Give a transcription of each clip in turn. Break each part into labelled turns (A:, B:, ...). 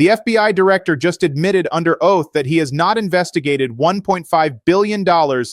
A: The FBI director just admitted under oath that he has not investigated $1.5 billion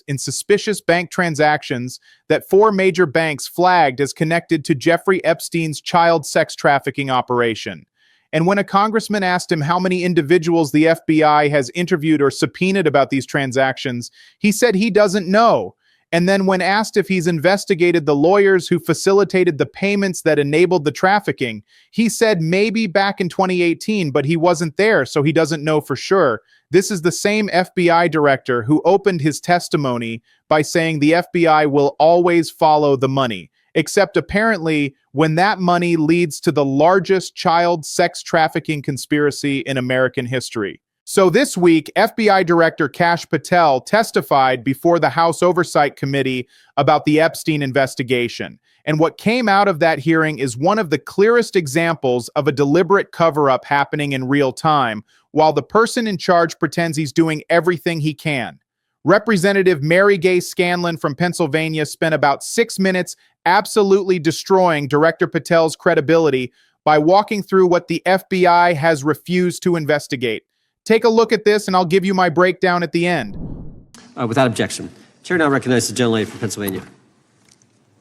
A: in suspicious bank transactions that 4 major banks flagged as connected to Jeffrey Epstein's child sex trafficking operation. And when a congressman asked him how many individuals the FBI has interviewed or subpoenaed about these transactions, he said he doesn't know. And then when asked if he's investigated the lawyers who facilitated the payments that enabled the trafficking, he said maybe back in 2018, but he wasn't there, so he doesn't know for sure. This is the same FBI director who opened his testimony by saying the FBI will always follow the money. Except apparently when that money leads to the largest child sex trafficking conspiracy in American history. So this week, FBI Director Kash Patel testified before the House Oversight Committee about the Epstein investigation. And what came out of that hearing is one of the clearest examples of a deliberate cover-up happening in real time, while the person in charge pretends he's doing everything he can. Representative Mary Gay Scanlon from Pennsylvania spent about 6 minutes absolutely destroying Director Patel's credibility by walking through what the FBI has refused to investigate. Take a look at this and I'll give you my breakdown at the end.
B: Without objection. Chair now recognizes the gentlelady from Pennsylvania.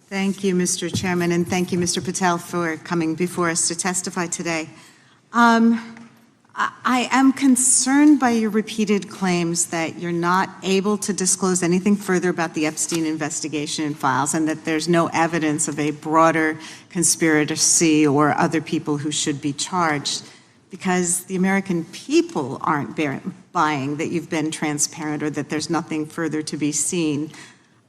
C: Thank you, Mr. Chairman, and thank you, Mr. Patel, for coming before us to testify today. I am concerned by your repeated claims that you're not able to disclose anything further about the Epstein investigation and files, and that there's no evidence of a broader conspiracy or other people who should be charged, because the American people aren't buying that you've been transparent or that there's nothing further to be seen.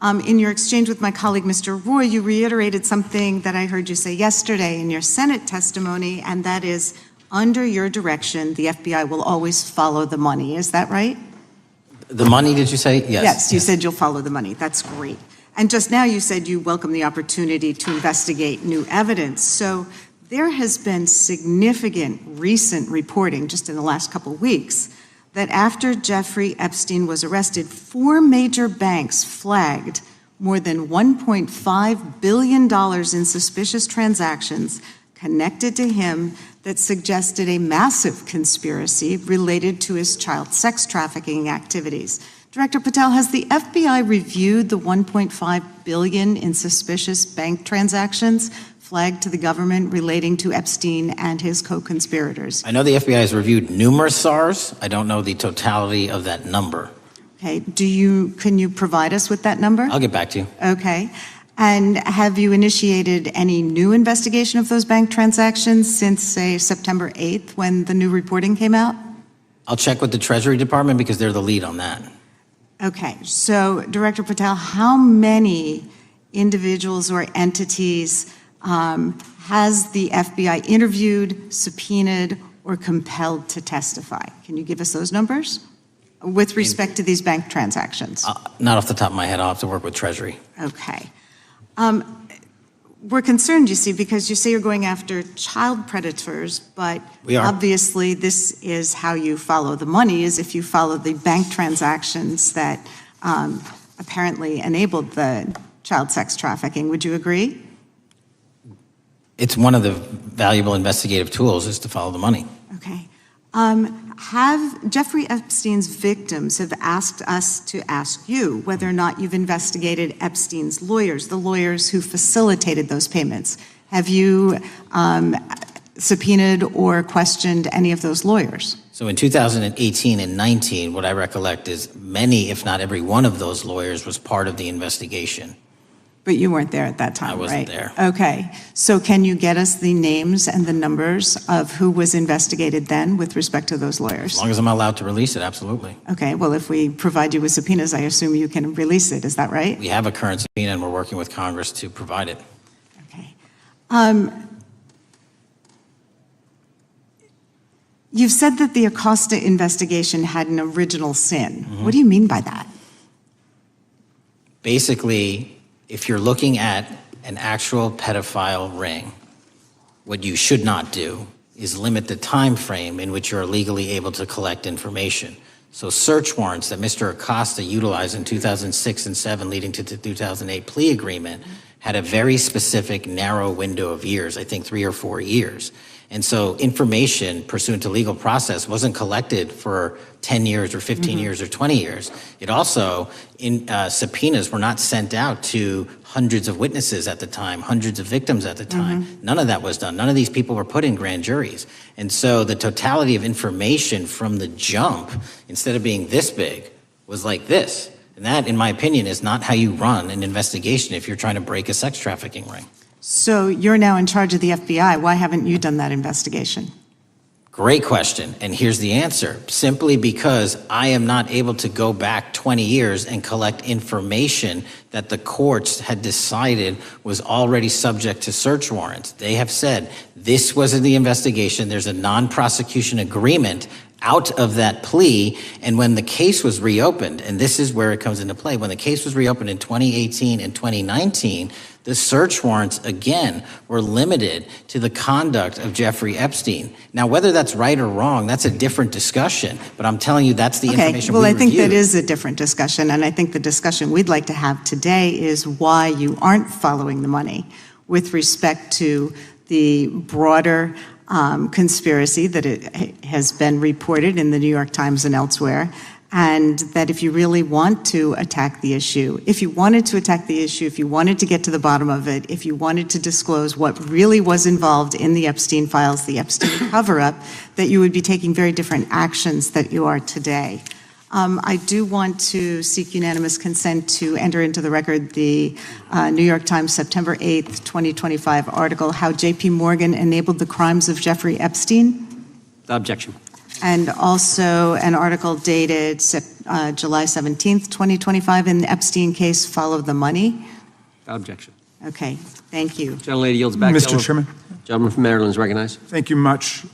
C: In your exchange with my colleague, Mr. Roy, you reiterated something that I heard you say yesterday in your Senate testimony, and that is, under your direction, the FBI will always follow the money. Is that right?
D: The money, did you say? Yes.
C: Yes, you said you'll follow the money. That's great. And just now you said you welcome the opportunity to investigate new evidence. So there has been significant recent reporting just in the last couple of weeks that after Jeffrey Epstein was arrested, 4 major banks flagged more than $1.5 billion in suspicious transactions connected to him that suggested a massive conspiracy related to his child sex trafficking activities. Director Patel, has the FBI reviewed the $1.5 billion in suspicious bank transactions flagged to the government relating to Epstein and his co-conspirators?
D: I know the FBI has reviewed numerous SARs. I don't know the totality of that number.
C: Okay, can you provide us with that number?
D: I'll get back to you.
C: Okay. And have you initiated any new investigation of those bank transactions since, say, September 8th, when the new reporting came out?
D: I'll check with the Treasury Department because they're the lead on that.
C: Okay, so Director Patel, how many individuals or entities has the FBI interviewed, subpoenaed, or compelled to testify? Can you give us those numbers with respect to these bank transactions?
D: Not off the top of my head. I'll have to work with Treasury.
C: Okay. We're concerned, you see, because you say you're going after child predators, but obviously this is how you follow the money, is if you follow the bank transactions that apparently enabled the child sex trafficking. Would you agree?
D: It's one of the valuable investigative tools is to follow the money.
C: Okay. Have Jeffrey Epstein's victims have asked us to ask you whether or not you've investigated Epstein's lawyers, the lawyers who facilitated those payments. Have you subpoenaed or questioned any of those lawyers?
D: So in 2018 and 19, what I recollect is many, if not every one of those lawyers was part of the investigation.
C: But you weren't there at that time, right?
D: I wasn't there.
C: Okay. So can you get us the names and the numbers of who was investigated then with respect to those lawyers?
D: As long as I'm allowed to release it, absolutely.
C: Okay. Well, if we provide you with subpoenas, I assume you can release it. Is that right?
D: We have a current subpoena and we're working with Congress to provide it.
C: Okay. You've said that the Acosta investigation had an original sin. Mm-hmm. What do you mean by that?
D: Basically, if you're looking at an actual pedophile ring, what you should not do is limit the time frame in which you're legally able to collect information. So search warrants that Mr. Acosta utilized in 2006 and 7 leading to the 2008 plea agreement had a very specific narrow window of years, I think 3 or 4 years. And so information pursuant to legal process wasn't collected for 10 years or 15 years or 20 years. It also, subpoenas were not sent out to hundreds of witnesses at the time, hundreds of victims at the time. None of that was done. None of these people were put in grand juries. And so the totality of information from the jump, instead of being this big, was like this. And that, in my opinion, is not how you run an investigation if you're trying to break a sex trafficking ring.
C: So you're now in charge of the FBI. Why haven't you done that investigation?
D: Great question. And here's the answer. Simply because I am not able to go back 20 years and collect information that the courts had decided was already subject to search warrants. They have said this wasn't the investigation. There's a non-prosecution agreement out of that plea. And when the case was reopened, and this is where it comes into play, when the case was reopened in 2018 and 2019, the search warrants, again, were limited to the conduct of Jeffrey Epstein. Now, whether that's right or wrong, that's a different discussion. But I'm telling you, that's the information we
C: I think
D: reviewed.
C: that is a different discussion. And I think the discussion we'd like to have today is why you aren't following the money with respect to the broader conspiracy that it has been reported in the New York Times and elsewhere, and that if you really want to attack the issue, if you wanted to attack the issue, if you wanted to get to the bottom of it, if you wanted to disclose what really was involved in the Epstein files, the Epstein cover-up, that you would be taking very different actions that you are today. I do want to seek unanimous consent to enter into the record the New York Times September 8th, 2025 article, How J.P. Morgan Enabled the Crimes of Jeffrey Epstein.
B: Objection.
C: And also an article dated July 17th, 2025 in the Epstein case, Follow the Money.
B: Objection.
C: Okay, thank you.
B: Gentlelady yields back.
E: Mr. Chairman.
B: Gentleman from Maryland is recognized.
E: Thank you much.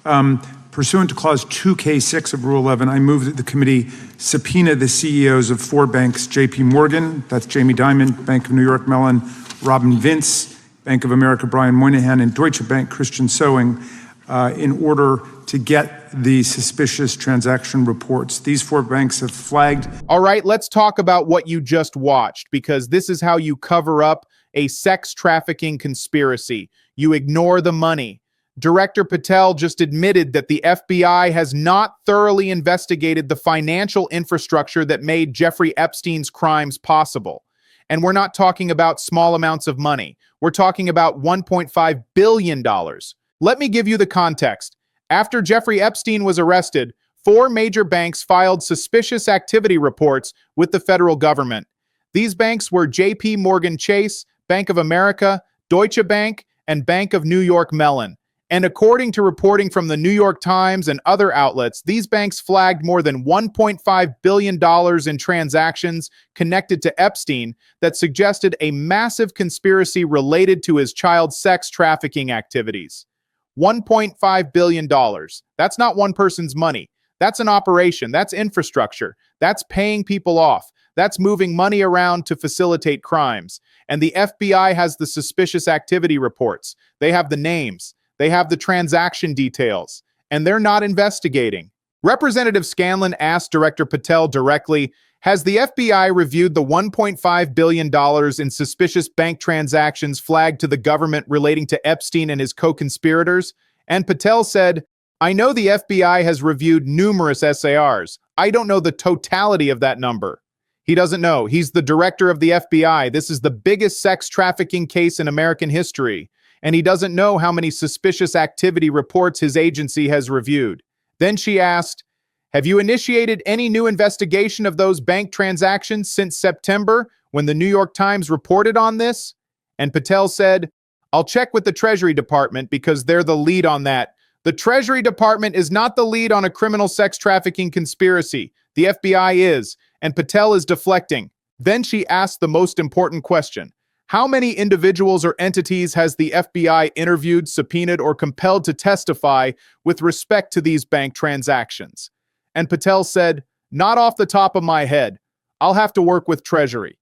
E: Pursuant to Clause 2K6 of Rule 11, I move that the committee subpoena the CEOs of 4 banks, J.P. Morgan, that's Jamie Dimon, Bank of New York Mellon, Robin Vince, Bank of America, Brian Moynihan, and Deutsche Bank, Christian Sewing, in order to get the suspicious transaction reports. These 4 banks have flagged.
A: All right, let's talk about what you just watched, because this is how you cover up a sex trafficking conspiracy. You ignore the money. Director Patel just admitted that the FBI has not thoroughly investigated the financial infrastructure that made Jeffrey Epstein's crimes possible. And we're not talking about small amounts of money. We're talking about $1.5 billion. Let me give you the context. After Jeffrey Epstein was arrested, 4 major banks filed suspicious activity reports with the federal government. These banks were J.P. Morgan Chase, Bank of America, Deutsche Bank, and Bank of New York Mellon. And according to reporting from the New York Times and other outlets, these banks flagged more than $1.5 billion in transactions connected to Epstein that suggested a massive conspiracy related to his child sex trafficking activities. $1.5 billion. That's not one person's money. That's an operation. That's infrastructure. That's paying people off. That's moving money around to facilitate crimes. And the FBI has the suspicious activity reports. They have the names. They have the transaction details, and they're not investigating. Representative Scandlin asked Director Patel directly, has the FBI reviewed the $1.5 billion in suspicious bank transactions flagged to the government relating to Epstein and his co-conspirators? And Patel said, I know the FBI has reviewed numerous SARs. I don't know the totality of that number. He doesn't know. He's the director of the FBI. This is the biggest sex trafficking case in American history. And he doesn't know how many suspicious activity reports his agency has reviewed. Then she asked, have you initiated any new investigation of those bank transactions since September when the New York Times reported on this? And Patel said, I'll check with the Treasury Department because they're the lead on that. The Treasury Department is not the lead on a criminal sex trafficking conspiracy. The FBI is, and Patel is deflecting. Then she asked the most important question. How many individuals or entities has the FBI interviewed, subpoenaed, or compelled to testify with respect to these bank transactions? And Patel said, not off the top of my head. I'll have to work with Treasury.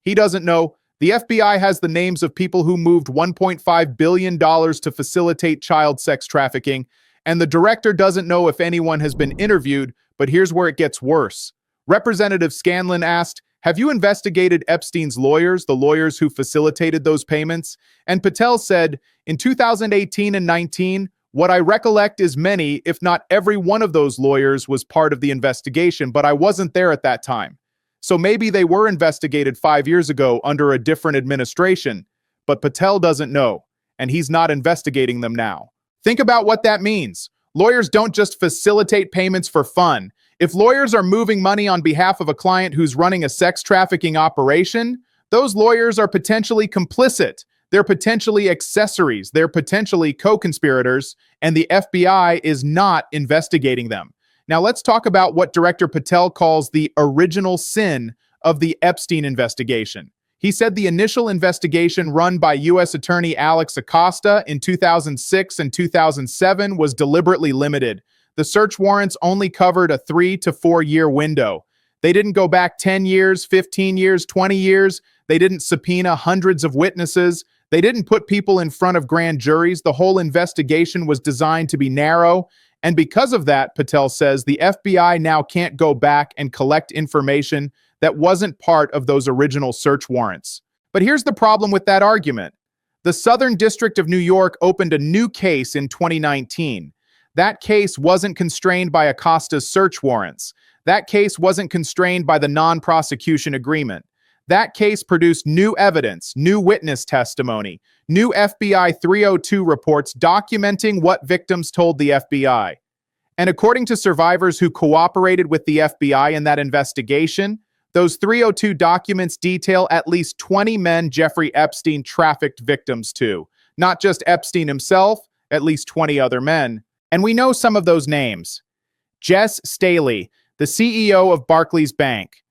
A: He doesn't know. The FBI has the names of people who moved $1.5 billion to facilitate child sex trafficking, and the director doesn't know if anyone has been interviewed, but here's where it gets worse. Representative Scandlin asked, have you investigated Epstein's lawyers, the lawyers who facilitated those payments? And Patel said, in 2018 and 19, What I recollect is many, if not every one of those lawyers was part of the investigation, but I wasn't there at that time. So maybe they were investigated 5 years ago under a different administration, but Patel doesn't know, and he's not investigating them now. Think about what that means. Lawyers don't just facilitate payments for fun. If lawyers are moving money on behalf of a client who's running a sex trafficking operation, those lawyers are potentially complicit. They're potentially accessories. They're potentially co-conspirators, and the FBI is not investigating them. Now let's talk about what Director Patel calls the original sin of the Epstein investigation. He said the initial investigation run by U.S. Attorney Alex Acosta in 2006 and 2007 was deliberately limited. The search warrants only covered a 3 to 4 year window. They didn't go back 10 years, 15 years, 20 years. They didn't subpoena hundreds of witnesses. They didn't put people in front of grand juries. The whole investigation was designed to be narrow. And because of that, Patel says, the FBI now can't go back and collect information that wasn't part of those original search warrants. But here's the problem with that argument. The Southern District of New York opened a new case in 2019. That case wasn't constrained by Acosta's search warrants. That case wasn't constrained by the non-prosecution agreement. That case produced new evidence, new witness testimony, new FBI 302 reports documenting what victims told the FBI. And according to survivors who cooperated with the FBI in that investigation, those 302 documents detail at least 20 men Jeffrey Epstein trafficked victims to. Not just Epstein himself, at least 20 other men. And we know some of those names. Jess Staley, the CEO of Barclays Bank,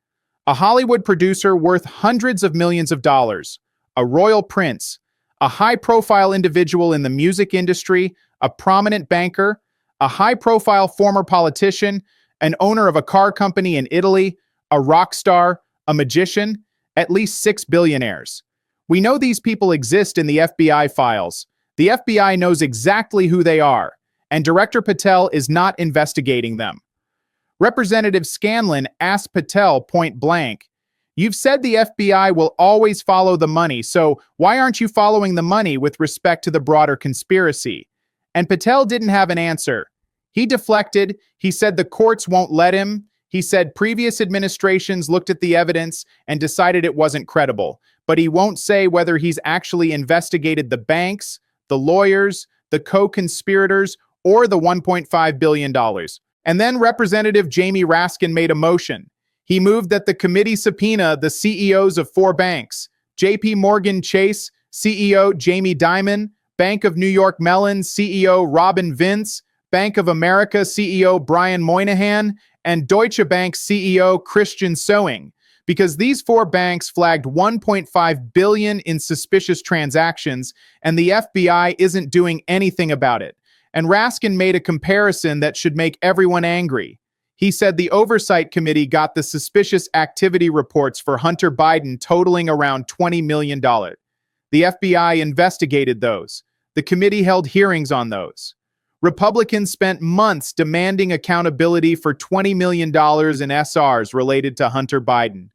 A: a Hollywood producer worth hundreds of millions of dollars, a royal prince, a high-profile individual in the music industry, a prominent banker, a high-profile former politician, an owner of a car company in Italy, a rock star, a magician, at least 6 billionaires. We know these people exist in the FBI files. The FBI knows exactly who they are, and Director Patel is not investigating them. Representative Scandlin asked Patel point blank, "You've said the FBI will always follow the money, so why aren't you following the money with respect to the broader conspiracy?" And Patel didn't have an answer. He deflected. He said the courts won't let him. He said previous administrations looked at the evidence and decided it wasn't credible. But he won't say whether he's actually investigated the banks, the lawyers, the co-conspirators, or the $1.5 billion. And then Representative Jamie Raskin made a motion. He moved that the committee subpoena the CEOs of 4 banks: JP Morgan Chase CEO Jamie Dimon, Bank of New York Mellon CEO Robin Vince, Bank of America CEO Brian Moynihan, and Deutsche Bank CEO Christian Soing, because these 4 banks flagged $1.5 billion in suspicious transactions, and the FBI isn't doing anything about it. And Raskin made a comparison that should make everyone angry. He said the Oversight Committee got the suspicious activity reports for Hunter Biden totaling around $20 million. The FBI investigated those. The committee held hearings on those. Republicans spent months demanding accountability for $20 million in SRs related to Hunter Biden.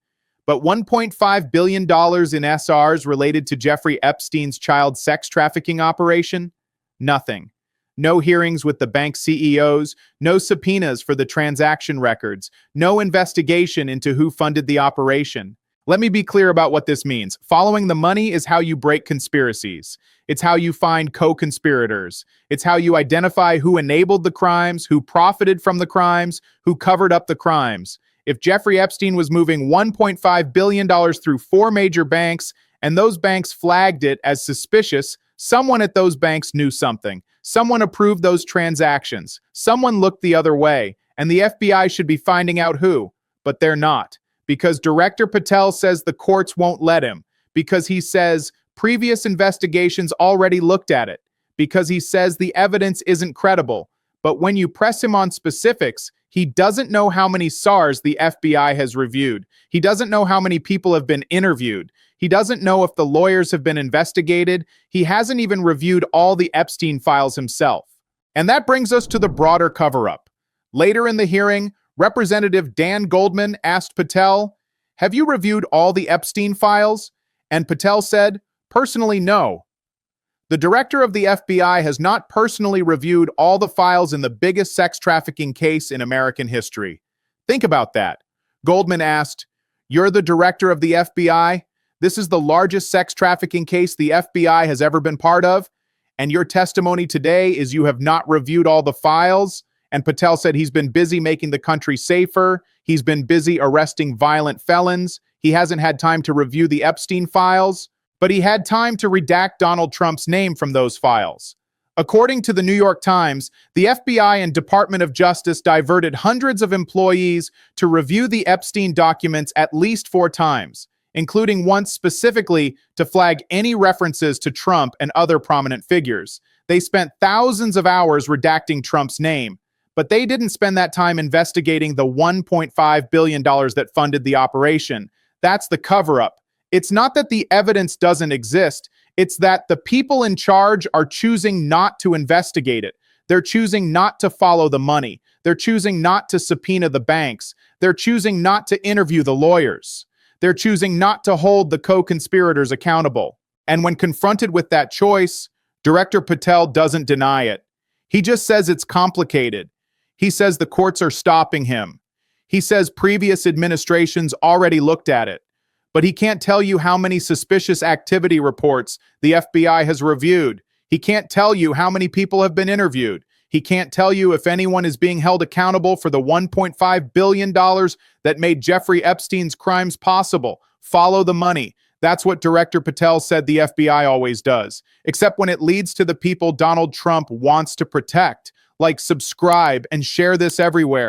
A: But $1.5 billion in SRs related to Jeffrey Epstein's child sex trafficking operation? Nothing. No hearings with the bank CEOs, no subpoenas for the transaction records, no investigation into who funded the operation. Let me be clear about what this means. Following the money is how you break conspiracies. It's how you find co-conspirators. It's how you identify who enabled the crimes, who profited from the crimes, who covered up the crimes. If Jeffrey Epstein was moving $1.5 billion through 4 major banks, and those banks flagged it as suspicious, someone at those banks knew something. Someone approved those transactions. Someone looked the other way, and the FBI should be finding out who. But they're not, because Director Patel says the courts won't let him, because he says previous investigations already looked at it, because he says the evidence isn't credible. But when you press him on specifics, he doesn't know how many SARs the FBI has reviewed. He doesn't know how many people have been interviewed. He doesn't know if the lawyers have been investigated. He hasn't even reviewed all the Epstein files himself. And that brings us to the broader cover-up. Later in the hearing, Representative Dan Goldman asked Patel, "Have you reviewed all the Epstein files?" And Patel said, "Personally, no." The director of the FBI has not personally reviewed all the files in the biggest sex trafficking case in American history. Think about that. Goldman asked, "You're the director of the FBI? This is the largest sex trafficking case the FBI has ever been part of? And your testimony today is you have not reviewed all the files?" And Patel said he's been busy making the country safer. He's been busy arresting violent felons. He hasn't had time to review the Epstein files, but he had time to redact Donald Trump's name from those files. According to the New York Times, the FBI and Department of Justice diverted hundreds of employees to review the Epstein documents at least 4 times, including once specifically to flag any references to Trump and other prominent figures. They spent thousands of hours redacting Trump's name, but they didn't spend that time investigating the $1.5 billion that funded the operation. That's the cover-up. It's not that the evidence doesn't exist, it's that the people in charge are choosing not to investigate it. They're choosing not to follow the money. They're choosing not to subpoena the banks. They're choosing not to interview the lawyers. They're choosing not to hold the co-conspirators accountable. And when confronted with that choice, Director Patel doesn't deny it. He just says it's complicated. He says the courts are stopping him. He says previous administrations already looked at it. But he can't tell you how many suspicious activity reports the FBI has reviewed. He can't tell you how many people have been interviewed. He can't tell you if anyone is being held accountable for the $1.5 billion that made Jeffrey Epstein's crimes possible. Follow the money. That's what Director Patel said the FBI always does, except when it leads to the people Donald Trump wants to protect. Like, subscribe and share this everywhere.